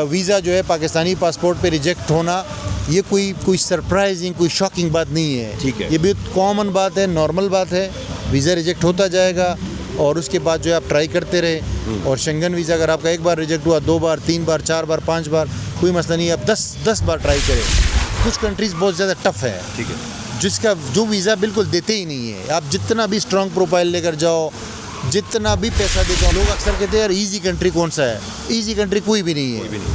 Visa जो है Pakistani passport पे रिजेक्ट होना ये कोई सरप्राइजिंग कोई शॉकिंग बात नहीं है। ठीक है। ये बहुत कॉमन बात है, नॉर्मल बात है। वीज़ा रिजेक्ट होता जाएगा और उसके बाद जो है आप ट्राई करते रहे। और शेंगन वीज़ा अगर आपका एक बार रिजेक्ट हुआ, 2 बार, 3 बार, 4 बार, 5 बार, कोई मसला नहीं है, आप 10 बार ट्राई करें। कुछ कंट्रीज़ बहुत ज़्यादा टफ है, ठीक है, जिसका जो वीज़ा बिल्कुल देते ही नहीं है। आप जितना भी स्ट्रॉन्ग प्रोफाइल लेकर जाओ, जितना भी पैसा देते हो, लोग अक्सर कहते हैं यार ईजी कंट्री कौन सा है। ईजी कंट्री कोई भी नहीं है। कोई भी नहीं,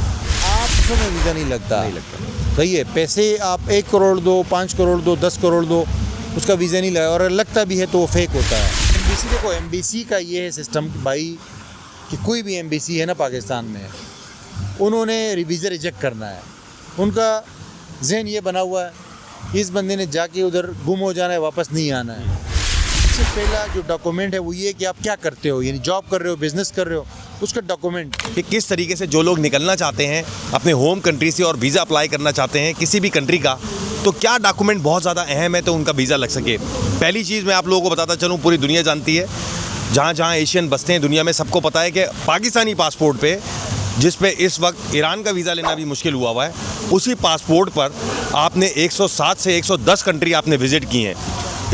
आपको में वीज़ा नहीं लगता। नहीं लगता। सही है, पैसे आप 1 करोड़ दो, 5 करोड़ दो, 10 करोड़ दो, उसका वीज़ा नहीं लगा। और अगर लगता भी है तो वो फेक होता है। एम्बेसी देखो, एम्बेसी का ये है सिस्टम भाई कि कोई भी एम्बेसी है ना पाकिस्तान में, उन्होंने वीज़ा रिजेक्ट करना है। उनका जहन ये बना हुआ है इस बंदे ने जाके उधर गुम हो जाना है, वापस नहीं आना है। सबसे पहला जो डॉक्यूमेंट है वो ये कि आप क्या करते हो, यानी जॉब कर रहे हो, बिजनेस कर रहे हो, उसका डॉक्यूमेंट। कि किस तरीके से जो लोग निकलना चाहते हैं अपने होम कंट्री से और वीज़ा अप्लाई करना चाहते हैं किसी भी कंट्री का, तो क्या डॉक्यूमेंट बहुत ज़्यादा अहम है तो उनका वीज़ा लग सके। पहली चीज़ मैं आप लोगों को बताता चलूँ, पूरी दुनिया जानती है, जहाँ जहाँ एशियन बसते हैं दुनिया में, सबको पता है कि पाकिस्तानी पासपोर्ट पे, जिस पे इस वक्त ईरान का वीज़ा लेना भी मुश्किल हुआ हुआ है, उसी पासपोर्ट पर आपने 107 से 110 कंट्री आपने विज़िट की हैं।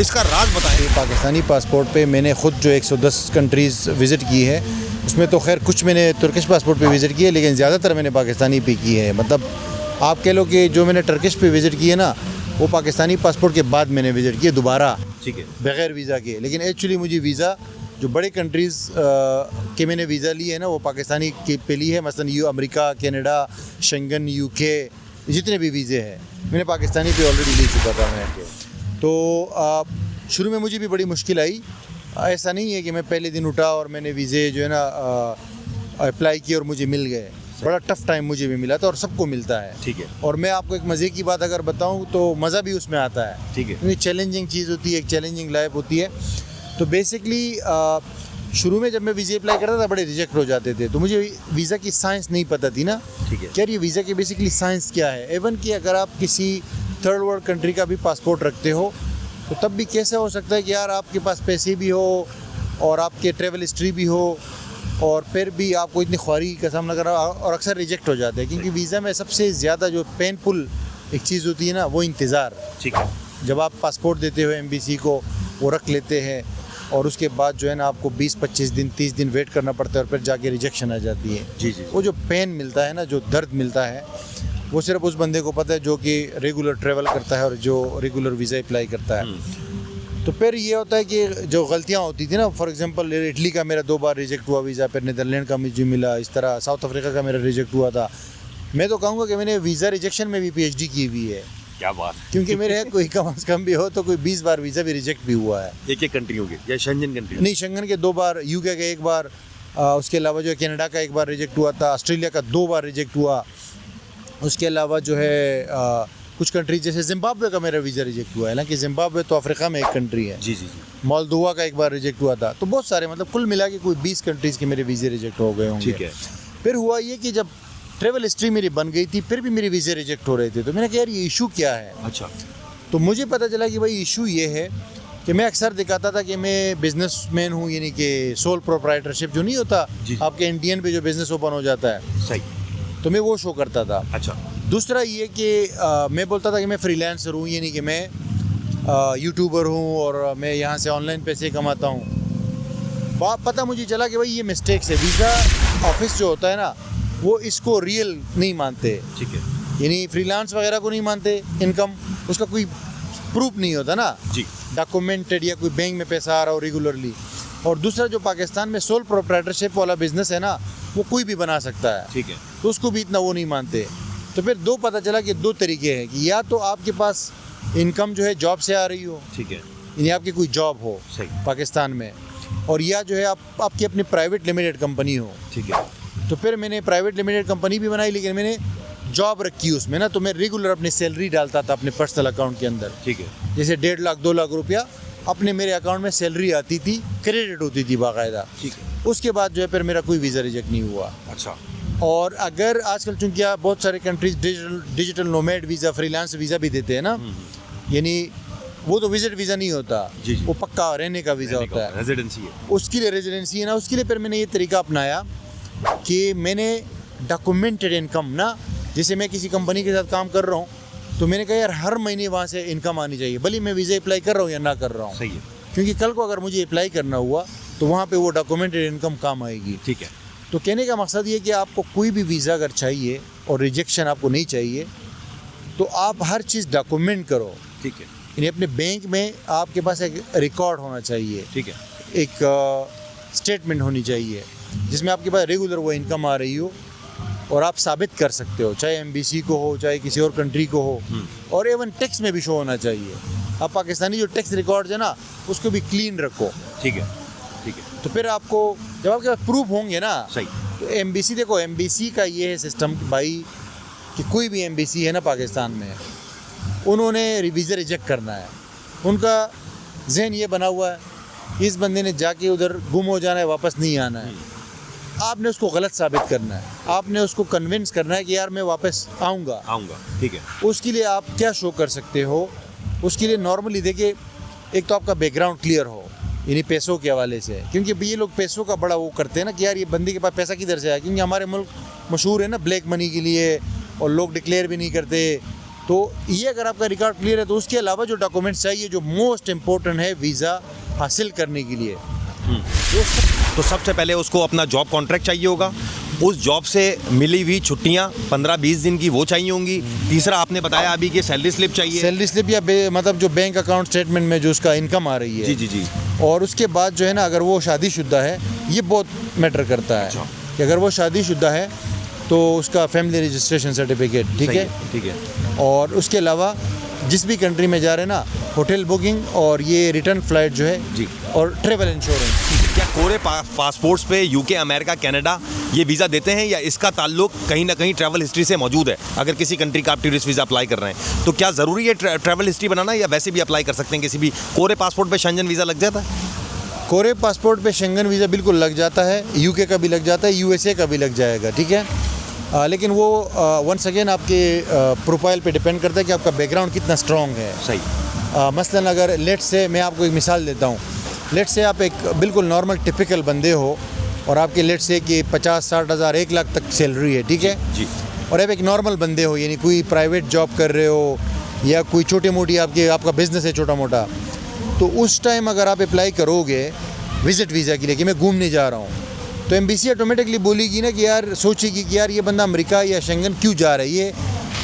इसका राज बताएं। पाकिस्तानी पासपोर्ट पे मैंने ख़ुद जो 110 कंट्रीज़ विज़िट की है, उसमें तो खैर कुछ मैंने तुर्किश पासपोर्ट पे विज़िट की है, लेकिन ज़्यादातर मैंने पाकिस्तानी पे की है। मतलब आप कह लो कि जो मैंने टर्किश पे विज़िट की है ना, वो पाकिस्तानी पासपोर्ट के बाद मैंने विज़िट किया दोबारा, ठीक है, बग़ैर वीज़ा के। लेकिन एक्चुअली मुझे वीज़ा जो बड़े कंट्रीज़ के मैंने वीज़ा लिए है ना, वो पाकिस्तानी के पे ली है। मसलन अमेरिका, कनाडा, शेंगन, यूके, जितने भी वीज़े हैं मैंने पाकिस्तानी पे ऑलरेडी ले चुका था मैं। तो शुरू में मुझे भी बड़ी मुश्किल आई। ऐसा नहीं है कि मैं पहले दिन उठा और मैंने वीज़े जो है ना अप्लाई किए और मुझे मिल गए। बड़ा टफ़ टाइम मुझे भी मिला था और सबको मिलता है। ठीक है। और मैं आपको एक मज़े की बात अगर बताऊं तो मज़ा भी उसमें आता है। ठीक है। क्योंकि चैलेंजिंग चीज़ होती है, एक चैलेंजिंग लाइफ होती है। तो बेसिकली शुरू में जब मैं वीज़ा अप्लाई करता था बड़े रिजेक्ट हो जाते थे, तो मुझे वीज़ा की साइंस नहीं पता थी ना। ठीक है। क्या ये वीज़ा की बेसिकली साइंस क्या है। एवन कि अगर आप किसी थर्ड वर्ल्ड कंट्री का भी पासपोर्ट रखते हो तो तब भी कैसे हो सकता है कि यार आपके पास पैसे भी हो और आपके ट्रैवल हिस्ट्री भी हो और फिर भी आपको इतनी ख्वारी का सामना करना, और अक्सर रिजेक्ट हो जाते हैं। क्योंकि वीज़ा में सबसे ज़्यादा जो पेनफुल एक चीज़ होती है ना, वो इंतज़ार। ठीक है। जब आप पासपोर्ट देते हो एम्बेसी को, वो रख लेते हैं और उसके बाद जो है ना आपको 20-25 दिन 30 दिन वेट करना पड़ता है और फिर जाके रिजेक्शन आ जाती है। जी जी। वो जो पेन मिलता है ना, जो दर्द मिलता है, वो सिर्फ उस बंदे को पता है जो कि रेगुलर ट्रैवल करता है और जो रेगुलर वीज़ा अप्लाई करता है। तो फिर ये होता है कि जो गलतियाँ होती थी ना, फॉर एग्जांपल इटली का मेरा 2 बार रिजेक्ट हुआ वीज़ा, फिर नीदरलैंड का मुझे मिला, इस तरह साउथ अफ्रीका का मेरा रिजेक्ट हुआ था। मैं तो कहूँगा कि मैंने वीज़ा रिजेक्शन में भी PhD की हुई है। क्या बात। क्योंकि मेरे कोई कम से कम भी हो तो कोई 20 बार वीज़ा भी रिजेक्ट भी हुआ है। एक कंट्रियों के या शेंजन कंट्री? नहीं, शेंगन के 2 बार, यूके का 1 बार, उसके अलावा जो है कनाडा का 1 बार रिजेक्ट हुआ था, ऑस्ट्रेलिया का 2 बार रिजेक्ट हुआ। उसके अलावा जो है कुछ कंट्री जैसे जिम्बाब्वे का मेरा वीज़ा रिजेक्ट हुआ है। हालांकि जिम्बाब्वे तो अफ्रीका में एक कंट्री है। जी जी जी। मोल्दोवा का 1 बार रिजेक्ट हुआ था। तो बहुत सारे, मतलब कुल मिला के कोई 20 कंट्रीज़ के मेरे वीज़े रिजेक्ट हो गए होंगे। ठीक है। फिर हुआ ये कि जब ट्रैवल हिस्ट्री मेरी बन गई थी फिर भी मेरे वीज़े रिजेक्ट हो रहे थे। तो मैंने कहा यार ये इशू क्या है। अच्छा। तो मुझे पता चला कि भाई इशू ये है कि मैं अक्सर दिखाता था कि मैं बिजनेसमैन हूँ, यानी कि सोल प्रोप्राइटरशिप जो नहीं होता आपके इंडियन पे जो बिज़नेस ओपन हो जाता है, सही, तो मैं वो शो करता था। अच्छा। दूसरा ये कि मैं बोलता था कि मैं फ्रीलांसर हूँ, यानी कि मैं यूट्यूबर हूँ और मैं यहाँ से ऑनलाइन पैसे कमाता हूँ। पता मुझे चला कि भाई ये मिस्टेक्स है। वीज़ा ऑफिस जो होता है ना, वो इसको रियल नहीं मानते। ठीक है। यानी फ्रीलांस वगैरह को नहीं मानते, इनकम उसका कोई प्रूफ नहीं होता ना जी, डॉक्यूमेंटेड, या कोई बैंक में पैसा आ रहा हो रेगुलरली। और दूसरा जो पाकिस्तान में सोल प्रोप्राइटरशिप वाला बिजनेस है ना, वो कोई भी बना सकता है। ठीक है। तो उसको भी इतना वो नहीं मानते। तो फिर पता चला कि 2 तरीके हैं कि या तो आपके पास इनकम जो है जॉब से आ रही हो, ठीक है, यानी आपकी कोई जॉब हो सही, पाकिस्तान में, और या जो है आपकी अपनी प्राइवेट लिमिटेड कंपनी हो। ठीक है। तो फिर मैंने प्राइवेट लिमिटेड कंपनी भी बनाई, लेकिन मैंने जॉब रखी उसमें ना, तो मैं रेगुलर अपनी सैलरी डालता था अपने पर्सनल अकाउंट के अंदर। ठीक है। जैसे 1.5 लाख 2 लाख रुपया अपने मेरे अकाउंट में सैलरी आती थी, क्रेडिट होती थी बाकायदा। ठीक है। उसके बाद जो है फिर मेरा कोई वीज़ा रिजेक्ट नहीं हुआ। अच्छा। और अगर आजकल चूंकि बहुत सारे countries digital nomad visa, freelance visa भी देते हैं ना, यानी वो तो विजिट वीज़ा नहीं होता, जी जी, वो पक्का रहने का वीज़ा होता है, रेजिडेंसी है। उसके लिए रेजिडेंसी है ना। उसके लिए फिर मैंने ये तरीका अपनाया कि मैंने डॉक्यूमेंटेड इनकम ना, जैसे मैं किसी कंपनी के साथ काम कर रहा हूँ तो मैंने कहा यार हर महीने वहाँ से इनकम आनी चाहिए, भले मैं वीज़ा अप्लाई कर रहा हूँ या ना कर रहा हूँ। सही है। क्योंकि कल को अगर मुझे अप्लाई करना हुआ तो वहाँ पे वो डॉक्यूमेंटेड इनकम काम आएगी। ठीक है। तो कहने का मकसद ये कि आपको कोई भी वीज़ा अगर चाहिए और रिजेक्शन आपको नहीं चाहिए तो आप हर चीज़ डॉक्यूमेंट करो। ठीक है। यानी अपने बैंक में आपके पास एक रिकॉर्ड होना चाहिए, ठीक है। एक स्टेटमेंट होनी चाहिए जिसमें आपके पास रेगुलर वो इनकम आ रही हो और आप साबित कर सकते हो, चाहे एम्बेसी को हो चाहे किसी और कंट्री को हो। और एवन टैक्स में भी शो होना चाहिए। आप पाकिस्तानी जो टैक्स रिकॉर्ड है ना उसको भी क्लीन रखो। ठीक है। ठीक है। तो फिर आपको जब आपके पास प्रूफ होंगे ना, सही। तो एम्बेसी देखो, एम्बेसी का ये है सिस्टम कि भाई कि कोई भी एम्बेसी है ना पाकिस्तान में, उन्होंने वीज़ा रिजेक्ट करना है। उनका जहन ये बना हुआ है इस बंदे ने जाके उधर गुम हो जाना है, वापस नहीं आना है। आपने उसको गलत साबित करना है, आपने उसको कन्विंस करना है कि यार मैं वापस आऊँगा। ठीक है। उसके लिए आप क्या शो कर सकते हो? उसके लिए नॉर्मली देखिए, एक तो आपका बैकग्राउंड क्लियर हो, यानी पैसों के हवाले से, क्योंकि ये लोग पैसों का बड़ा वो करते हैं ना कि यार ये बंदे के पास पैसा किधर से आया, क्योंकि हमारे मुल्क मशहूर है ना ब्लैक मनी के लिए और लोग डिक्लेयर भी नहीं करते। तो ये अगर आपका रिकॉर्ड क्लियर है तो उसके अलावा जो डॉक्यूमेंट्स चाहिए जो मोस्ट इम्पोर्टेंट है वीज़ा हासिल करने के लिए, तो सबसे पहले उसको अपना जॉब कॉन्ट्रैक्ट चाहिए होगा, उस जॉब से मिली हुई छुट्टियां 15-20 दिन की वो चाहिए होंगी। तीसरा आपने बताया अभी कि सैलरी स्लिप चाहिए। सैलरी स्लिप या मतलब जो बैंक अकाउंट स्टेटमेंट में जो उसका इनकम आ रही है। जी जी जी। और उसके बाद जो है ना, अगर वो शादीशुदा है, ये बहुत मैटर करता है। अच्छा। कि अगर वो शादीशुदा है तो उसका फैमिली रजिस्ट्रेशन सर्टिफिकेट, ठीक है। ठीक है। और उसके अलावा जिस भी कंट्री में जा रहे हैं ना, होटल बुकिंग और ये रिटर्न फ्लाइट जो है जी, और ट्रेवल इंश्योरेंस। क्या कोरे पासपोर्ट्स पे यूके, अमेरिका, कनाडा ये वीज़ा देते हैं, या इसका ताल्लुक कहीं ना कहीं ट्रैवल हिस्ट्री से मौजूद है? अगर किसी कंट्री का आप टूरिस्ट वीज़ा अप्लाई कर रहे हैं तो क्या ज़रूरी है ट्रैवल हिस्ट्री बनाना, या वैसे भी अप्लाई कर सकते हैं? किसी भी कोरे पासपोर्ट पे शेंजन वीज़ा लग जाता है? कोरे पासपोर्ट पे शेंगन वीज़ा बिल्कुल लग जाता है, यूके का भी लग जाता है, यूएसए का भी लग जाएगा, ठीक है। लेकिन वो वंस अगेन आपके प्रोफाइल पे डिपेंड करता है कि आपका बैकग्राउंड कितना स्ट्रॉन्ग है। सही। मसलन अगर लेट से मैं आपको एक मिसाल देता हूँ, लेट से आप एक बिल्कुल नॉर्मल टिपिकल बंदे हो और आपके लेट से कि 50-60 हज़ार 1 लाख तक सैलरी है, ठीक है जी। और आप एक नॉर्मल बंदे हो, यानी कोई प्राइवेट जॉब कर रहे हो या कोई छोटी मोटी आपका बिज़नेस है छोटा मोटा, तो उस टाइम अगर आप अप्लाई करोगे विज़िट वीज़ा के लिए कि मैं घूमने जा रहा हूँ, तो एम्बेसी ऑटोमेटिकली बोलेगी ना कि यार सोचेगी कि यार ये बंदा अमेरिका या शेंगन क्यों जा रहा है, ये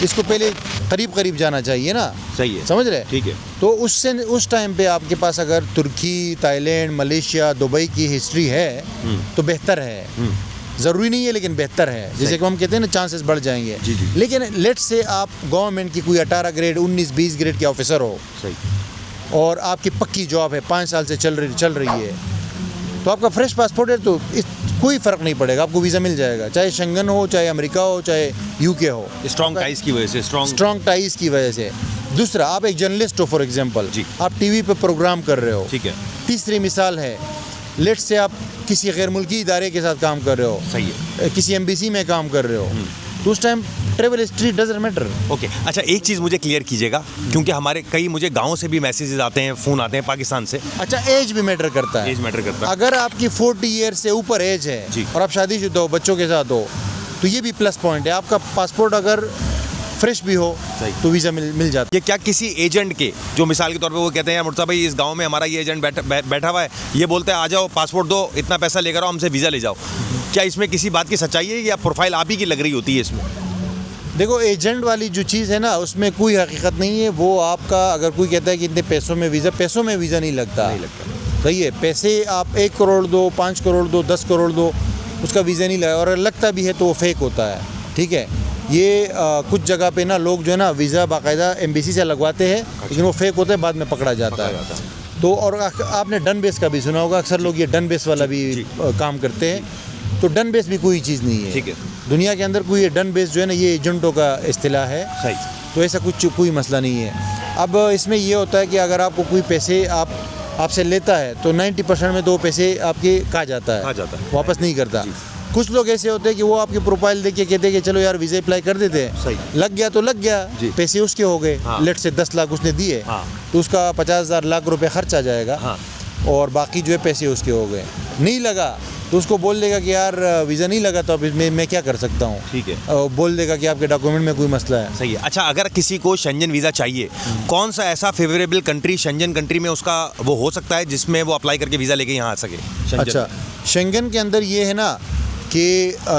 इसको पहले करीब जाना चाहिए ना। सही है। समझ रहे? ठीक है। तो उससे उस टाइम पे आपके पास अगर तुर्की, थाईलैंड, मलेशिया, दुबई की हिस्ट्री है तो बेहतर है। ज़रूरी नहीं है लेकिन बेहतर है, जैसे कि हम कहते हैं ना चांसेस बढ़ जाएंगे। जी जी। लेकिन लेट से आप गवर्नमेंट की कोई 18 ग्रेड 19-20 ग्रेड के ऑफिसर हो। सही। और आपकी पक्की जॉब है, 5 साल से चल रही है, तो आपका फ्रेश पासपोर्ट है तो कोई फ़र्क नहीं पड़ेगा, आपको वीज़ा मिल जाएगा, चाहे शेंगन हो, चाहे अमेरिका हो, चाहे यूके हो। स्ट्रॉन्ग टाइज की वजह से, स्ट्रॉन्ग टाइज की वजह से। दूसरा, आप एक जर्नलिस्ट हो फॉर एग्जांपल, आप टीवी पे प्रोग्राम कर रहे हो, ठीक है। तीसरी मिसाल है, लेट से आप किसी गैर मुल्की इदारे के साथ काम कर रहे हो, सही है, किसी एम्बेसी में काम कर रहे हो, तो उस time travel history doesn't matter. Okay. अच्छा, एक चीज़ मुझे क्लियर कीजिएगा, क्योंकि मुझे गाँव से भी मैसेजेस आते हैं, फ़ोन आते हैं पाकिस्तान से। अच्छा, एज भी मैटर करता है। एज मैटर करता है। अगर आपकी 40 ईयर से ऊपर एज है जी। और आप शादीशुदा हो, बच्चों के साथ हो, तो ये भी प्लस पॉइंट है। आपका पासपोर्ट अगर फ्रेश भी हो तो वीज़ा मिल जाता है। ये क्या किसी एजेंट के, जो मिसाल के तौर पे वो कहते हैं यार मुर्तज़ा भाई इस गांव में हमारा ये एजेंट बैठा हुआ है, ये बोलते हैं आ जाओ पासपोर्ट दो, इतना पैसा लेकर आओ, हमसे वीज़ा ले जाओ, क्या इसमें किसी बात की सच्चाई है या प्रोफाइल आप ही की लग रही होती है इसमें? देखो, एजेंट वाली जो चीज़ है ना, उसमें कोई हकीकत नहीं है। वो आपका अगर कोई कहता है कि इतने पैसों में वीज़ा नहीं लगता। सही है, पैसे आप 1 करोड़ दो, 5 करोड़ दो, 10 करोड़ दो, उसका वीज़ा नहीं लगा, और लगता भी है तो वो फेक होता है, ठीक है। ये कुछ जगह पे ना लोग जो है ना वीज़ा बाकायदा एम्बेसी से लगवाते हैं, लेकिन वो फेक होता है, बाद में पकड़ा जाता है। तो और आपने डन बेस का भी सुना होगा, अक्सर लोग ये डन बेस वाला भी काम करते हैं, तो डन बेस भी कोई चीज़ नहीं है, ठीक है। दुनिया के अंदर कोई डन बेस जो है ना, ये एजेंटों का इस्तिलाह है। सही। तो ऐसा कोई मसला नहीं है। अब इसमें ये होता है कि अगर आपको कोई पैसे आपसे लेता है तो 90% में तो पैसे आपके खा जाता है, वापस नहीं करता। कुछ लोग ऐसे होते हैं कि वो आपकी प्रोफाइल देख के कहते हैं कि चलो यार वीज़ा अप्लाई कर देते हैं, सही। लग गया तो लग गया, पैसे उसके हो गए। लेट से 10 लाख उसने दिए, तो उसका 50,000 लाख रुपए खर्च आ जाएगा, और बाकी जो है पैसे उसके हो गए। नहीं लगा तो उसको बोल देगा कि यार वीज़ा नहीं लगा तो अब इसमें मैं क्या कर सकता हूँ। ठीक है। बोल देगा कि आपके डॉक्यूमेंट में कोई मसला है। सही है। अच्छा, अगर किसी को शेंजन वीज़ा चाहिए, कौन सा ऐसा फेवरेबल कंट्री शेंजन कंट्री में उसका वो हो सकता है जिसमें वो अप्लाई करके वीज़ा लेके यहाँ आ सके? शेंजन अच्छा, शेंगन के अंदर ये है ना कि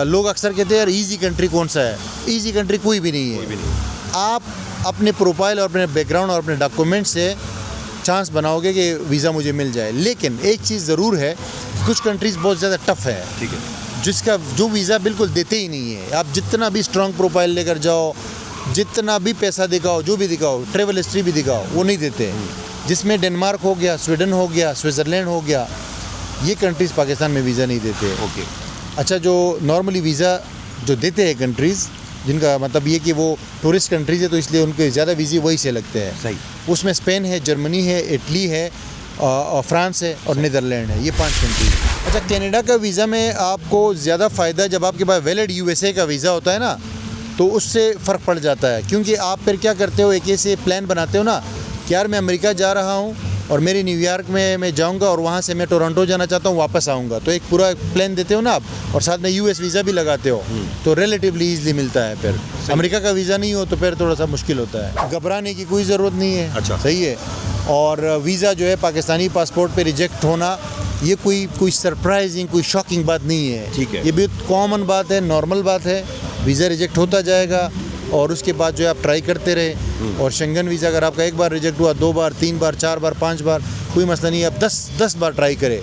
लोग अक्सर कहते हैं यार ईजी कंट्री कौन सा है। ईजी कंट्री कोई भी नहीं है। आप अपने प्रोफाइल और अपने बैकग्राउंड और अपने डॉक्यूमेंट से चांस बनाओगे कि वीज़ा मुझे मिल जाए। लेकिन एक चीज़ ज़रूर है, कुछ कंट्रीज़ बहुत ज़्यादा टफ़ है, ठीक है, जिसका जो वीज़ा बिल्कुल देते ही नहीं है। आप जितना भी स्ट्रॉन्ग प्रोफाइल लेकर जाओ, जितना भी पैसा दिखाओ, जो भी दिखाओ, ट्रेवल हिस्ट्री भी दिखाओ, वो नहीं देते। जिसमें डेनमार्क हो गया, स्वीडन हो गया, स्विट्ज़रलैंड हो गया, ये कंट्रीज़ पाकिस्तान में वीज़ा नहीं देते। ओके। अच्छा, जो नॉर्मली वीज़ा जो देते हैं कंट्रीज़, जिनका मतलब ये कि वो टूरिस्ट कंट्रीज़ है तो इसलिए उनके ज़्यादा वीज़े वही से लगते हैं। सही। उसमें स्पेन है, जर्मनी है, इटली है, और फ्रांस है और नीदरलैंड है। ये 5 कंट्री। अच्छा, कनाडा का वीज़ा में आपको ज़्यादा फ़ायदा जब आपके पास वैलिड यूएसए का वीज़ा होता है ना, तो उससे फ़र्क पड़ जाता है। क्योंकि आप फिर क्या करते हो, एक ऐसे प्लान बनाते हो ना कि यार मैं अमेरिका जा रहा हूँ और मेरी न्यूयॉर्क में मैं जाऊँगा और वहाँ से मैं टोरंटो जाना चाहता हूँ, वापस आऊँगा। तो एक पूरा प्लान देते हो ना आप, और साथ में यूएस वीज़ा भी लगाते हो, तो रिलेटिवली ईजिली मिलता है। फिर अमेरिका का वीज़ा नहीं हो तो फिर थोड़ा सा मुश्किल होता है। घबराने की कोई ज़रूरत नहीं है। अच्छा। सही है। और वीज़ा जो है पाकिस्तानी पासपोर्ट पे रिजेक्ट होना, ये कोई सरप्राइजिंग, कोई शॉकिंग बात नहीं है। ठीक है। ये भी कॉमन बात है, नॉर्मल बात है। वीज़ा रिजेक्ट होता जाएगा और उसके बाद जो है आप ट्राई करते रहे। और शेंगन वीज़ा अगर आपका एक बार रिजेक्ट हुआ, 2 बार, 3 बार, 4 बार, 5 बार, कोई मसला नहीं है। आप 10 बार ट्राई करें।